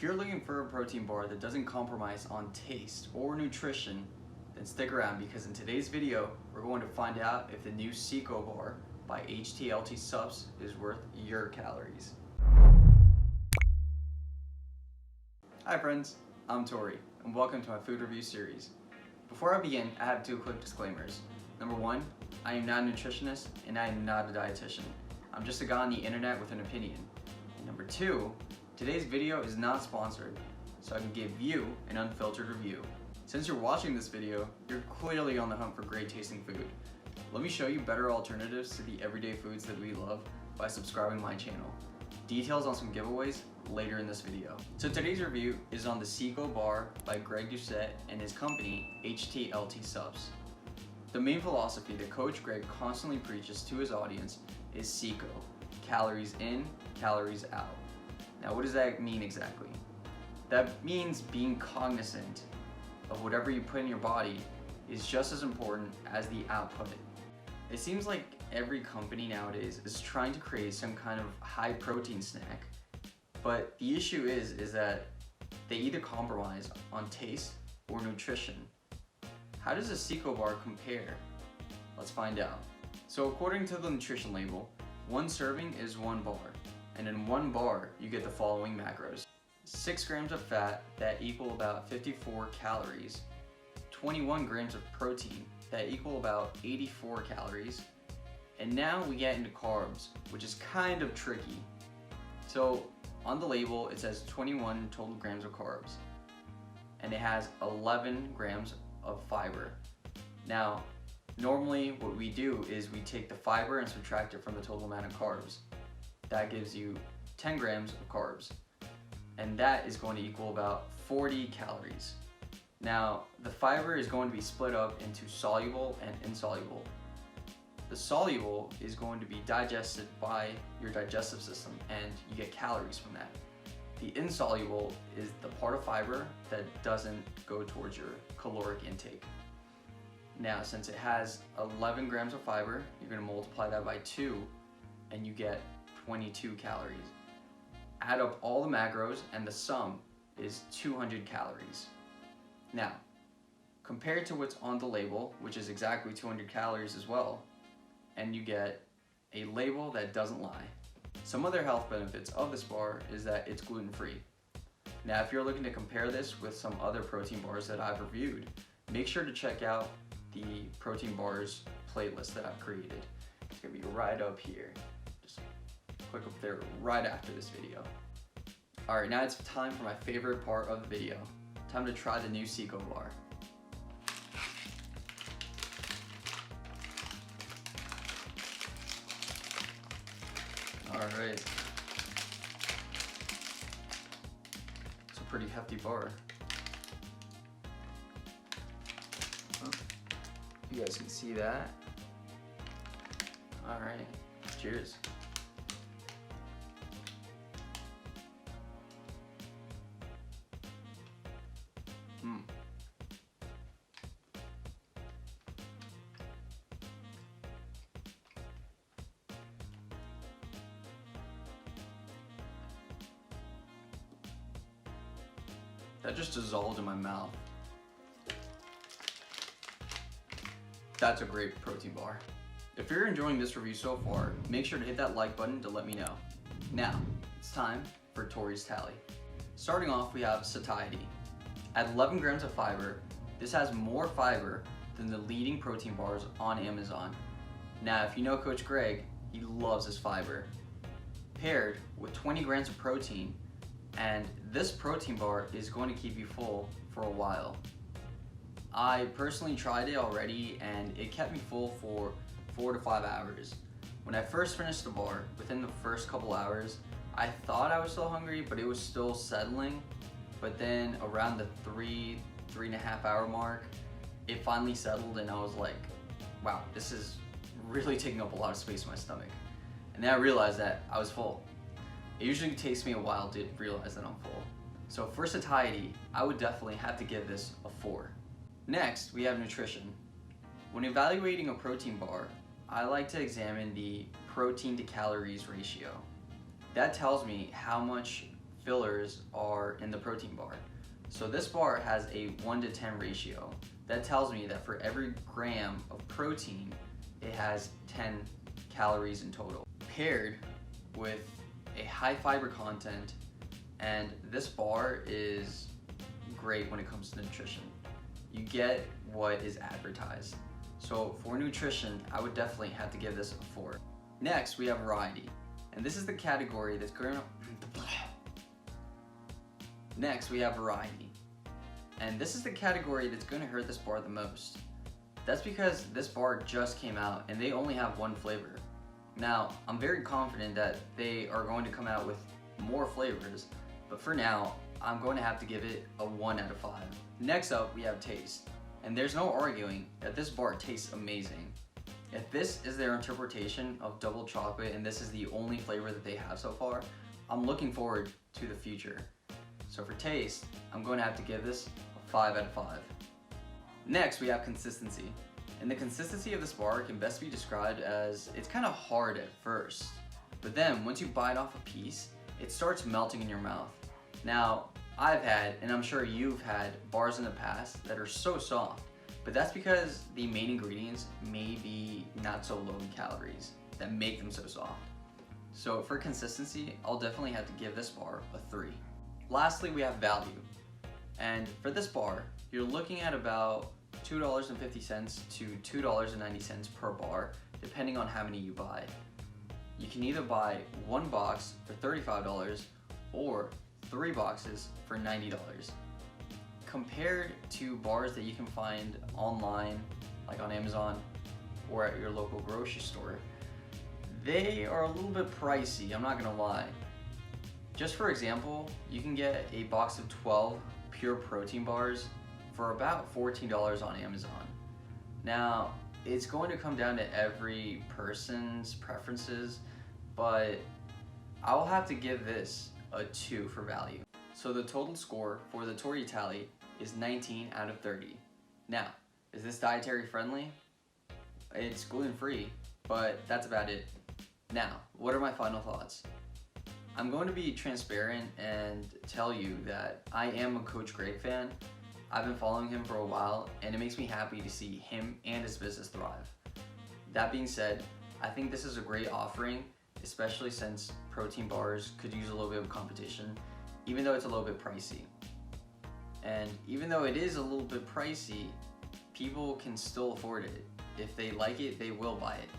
you're looking for a protein bar that doesn't compromise on taste or nutrition, then stick around, because in today's video, we're going to find out if the new CICO bar by HTLT Supps is worth your calories. Hi friends, I'm Tori, and welcome to my food review series. Before I begin, I have two quick disclaimers. Number one, I am not a nutritionist and I am not a dietitian. I'm just a guy on the internet with an opinion. And number two, today's video is not sponsored, so I can give you an unfiltered review. Since you're watching this video, you're clearly on the hunt for great tasting food. Let me show you better alternatives to the everyday foods that we love by subscribing to my channel. Details on some giveaways later in this video. So today's review is on the CICO bar by Greg Doucette and his company, HTLT Supps. The main philosophy that Coach Greg constantly preaches to his audience is CICO, calories in, calories out. Now what does that mean exactly? That means being cognizant of whatever you put in your body is just as important as the output. It seems like every company nowadays is trying to create some kind of high protein snack, but the issue is that they either compromise on taste or nutrition. How does a CICO bar compare? Let's find out. So according to the nutrition label, one serving is one bar, and in one bar you get the following macros. 6 grams of fat that equal about 54 calories, 21 grams of protein that equal about 84 calories, and now we get into carbs, which is kind of tricky. So on the label it says 21 total grams of carbs, and it has 11 grams of fiber. Now normally what we do is we take the fiber and subtract it from the total amount of carbs. That gives you 10 grams of carbs, and that is going to equal about 40 calories. Now, the fiber is going to be split up into soluble and insoluble. The soluble is going to be digested by your digestive system, and you get calories from that. The insoluble is the part of fiber that doesn't go towards your caloric intake. Now, since it has 11 grams of fiber, you're going to multiply that by 2, and you get 22 calories. Add up all the macros, and the sum is 200 calories. Now, compared to what's on the label, which is exactly 200 calories as well, and you get a label that doesn't lie. Some other health benefits of this bar is that it's gluten-free. Now, if you're looking to compare this with some other protein bars that I've reviewed, make sure to check out the protein bars playlist that I've created. It's gonna be right up here. Just click up there right after this video. All right, now it's time for my favorite part of the video. Time to try the new CICO bar. All right. It's a pretty hefty bar. Oh, you guys can see that. All right, cheers. That just dissolved in my mouth. That's a great protein bar. If you're enjoying this review so far, make sure to hit that like button to let me know. Now, it's time for Tori's tally. Starting off, we have satiety. At 11 grams of fiber, this has more fiber than the leading protein bars on Amazon. Now, if you know Coach Greg, he loves his fiber. Paired with 20 grams of protein, and this protein bar is going to keep you full for a while. I personally tried it already, and it kept me full for 4 to 5 hours. When I first finished the bar, within the first couple hours, I thought I was still hungry, but it was still settling. But then around the 3.5 hour mark, it finally settled, and I was like, wow, this is really taking up a lot of space in my stomach. And then I realized that I was full. It usually takes me a while to realize that I'm full. So for satiety, I would definitely have to give this a 4. Next, we have nutrition. When evaluating a protein bar, I like to examine the protein to calories ratio. That tells me how much fillers are in the protein bar. So this bar has a 1:10 ratio. That tells me that for every gram of protein, it has 10 calories in total. Paired with a high fiber content, and this bar is great when it comes to nutrition. You get what is advertised. So for nutrition, I would definitely have to give this a 4. Next, we have variety. And this is the category that's going to... Next, we have variety. And this is the category that's going to hurt this bar the most. That's because this bar just came out and they only have one flavor. Now, I'm very confident that they are going to come out with more flavors, but for now, I'm going to have to give it a 1 out of 5. Next up, we have taste. And there's no arguing that this bar tastes amazing. If this is their interpretation of double chocolate and this is the only flavor that they have so far, I'm looking forward to the future. So for taste, I'm going to have to give this a 5 out of 5. Next, we have consistency. And the consistency of this bar can best be described as it's kind of hard at first, but then once you bite off a piece, it starts melting in your mouth. Now, I've had, and I'm sure you've had, bars in the past that are so soft, but that's because the main ingredients may be not so low in calories that make them so soft. So for consistency, I'll definitely have to give this bar a 3. Lastly, we have value. And for this bar, you're looking at about $2.50 to $2.90 per bar, depending on how many you buy. You can either buy 1 box for $35 or 3 boxes for $90. Compared to bars that you can find online, like on Amazon or at your local grocery store, they are a little bit pricey, I'm not gonna lie. Just for example, you can get a box of 12 pure protein bars for about $14 on Amazon. Now, it's going to come down to every person's preferences, but I'll have to give this a 2 for value. So the total score for the Tori tally is 19 out of 30. Now, is this dietary friendly? It's gluten-free, but that's about it. Now, what are my final thoughts? I'm going to be transparent and tell you that I am a Coach Greg fan. I've been following him for a while, and it makes me happy to see him and his business thrive. That being said, I think this is a great offering, especially since protein bars could use a little bit of competition, even though it's a little bit pricey. And even though it is a little bit pricey, people can still afford it. If they like it, they will buy it.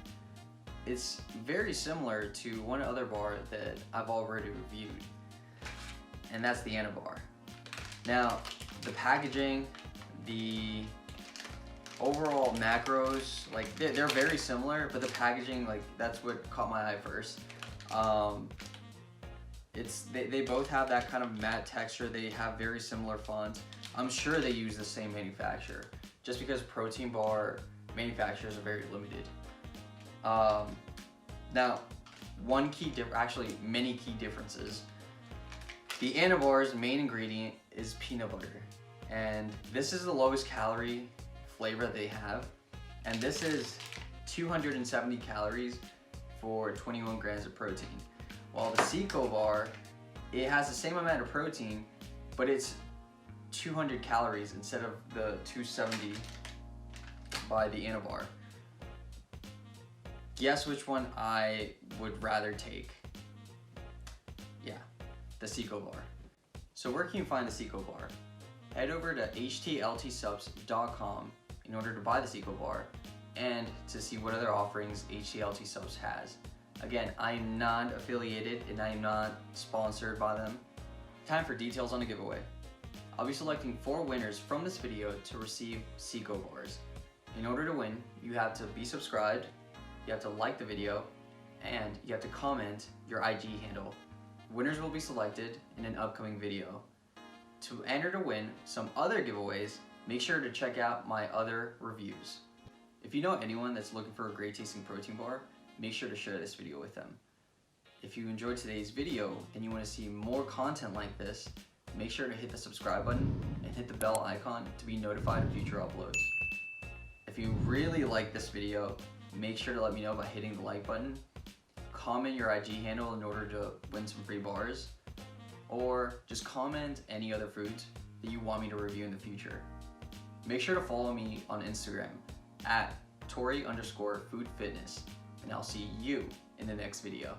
It's very similar to one other bar that I've already reviewed, and that's the Anna bar. Now, the packaging, the overall macros, like they're very similar, but the packaging, like that's what caught my eye first. They both have that kind of matte texture. They have very similar fonts. I'm sure they use the same manufacturer, just because protein bar manufacturers are very limited. Now, many key differences. The Anna bar's main ingredient is peanut butter, and this is the lowest calorie flavor they have, and this is 270 calories for 21 grams of protein. While the CICO bar, it has the same amount of protein, but it's 200 calories instead of the 270 by the Anna bar. Guess which one I would rather take? Yeah, the CICO bar. So where can you find the CICO bar? Head over to HTLTSupps.com in order to buy the CICO bar and to see what other offerings HTLT Supps has. Again, I am not affiliated and I am not sponsored by them. Time for details on the giveaway. I'll be selecting 4 winners from this video to receive CICO bars. In order to win, you have to be subscribed, you have to like the video, and you have to comment your IG handle. Winners will be selected in an upcoming video. To enter to win some other giveaways, make sure to check out my other reviews. If you know anyone that's looking for a great tasting protein bar, make sure to share this video with them. If you enjoyed today's video and you want to see more content like this, make sure to hit the subscribe button and hit the bell icon to be notified of future uploads. If you really like this video, make sure to let me know by hitting the like button, comment your IG handle in order to win some free bars, or just comment any other foods that you want me to review in the future. Make sure to follow me on Instagram at Tori_foodfitness, and I'll see you in the next video.